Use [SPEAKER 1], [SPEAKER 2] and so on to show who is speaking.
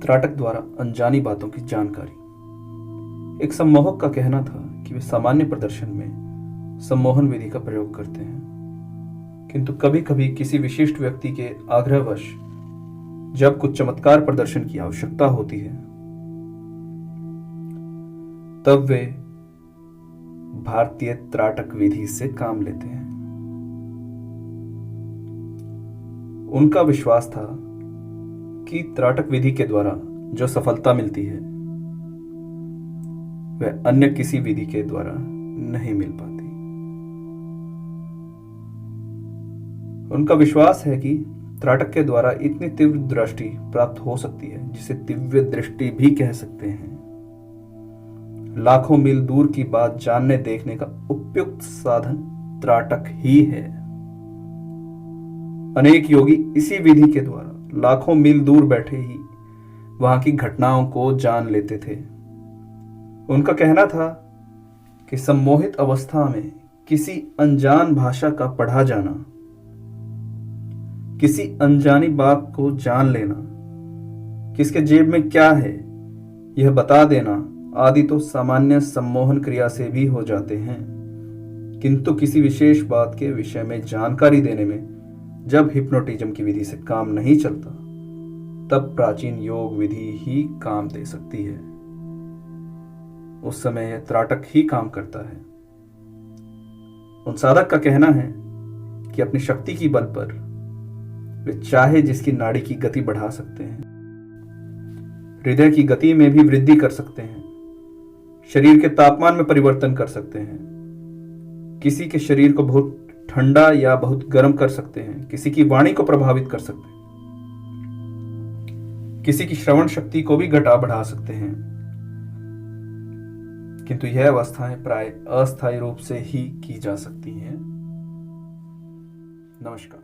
[SPEAKER 1] त्राटक द्वारा अनजानी बातों की जानकारी। एक सम्मोहक का कहना था कि वे सामान्य प्रदर्शन में सम्मोहन विधि का प्रयोग करते हैं, किंतु कभी कभी किसी विशिष्ट व्यक्ति के आग्रहवश जब कुछ चमत्कार प्रदर्शन की आवश्यकता होती है, तब वे भारतीय त्राटक विधि से काम लेते हैं। उनका विश्वास था कि त्राटक विधि के द्वारा जो सफलता मिलती है वह अन्य किसी विधि के द्वारा नहीं मिल पाती। उनका विश्वास है कि त्राटक के द्वारा इतनी तीव्र दृष्टि प्राप्त हो सकती है जिसे दिव्य दृष्टि भी कह सकते हैं। लाखों मील दूर की बात जानने देखने का उपयुक्त साधन त्राटक ही है। अनेक योगी इसी विधि के द्वारा लाखों मील दूर बैठे ही वहां की घटनाओं को जान लेते थे। उनका कहना था कि सम्मोहित अवस्था में किसी अनजान भाषा का पढ़ा जाना, किसी अनजानी बात को जान लेना, किसके जेब में क्या है यह बता देना आदि तो सामान्य सम्मोहन क्रिया से भी हो जाते हैं, किंतु किसी विशेष बात के विषय में जानकारी देने में जब हिप्नोटिज्म की विधि से काम नहीं चलता, तब प्राचीन योग विधि ही काम दे सकती है। उस समय यह त्राटक ही काम करता है। उन साधक का कहना है कि अपनी शक्ति की बल पर वे चाहे जिसकी नाड़ी की गति बढ़ा सकते हैं, हृदय की गति में भी वृद्धि कर सकते हैं, शरीर के तापमान में परिवर्तन कर सकते हैं, किसी के शरीर को बहुत ठंडा या बहुत गर्म कर सकते हैं, किसी की वाणी को प्रभावित कर सकते हैं, किसी की श्रवण शक्ति को भी घटा बढ़ा सकते हैं, किंतु यह अवस्थाएं प्राय अस्थायी रूप से ही की जा सकती हैं। नमस्कार।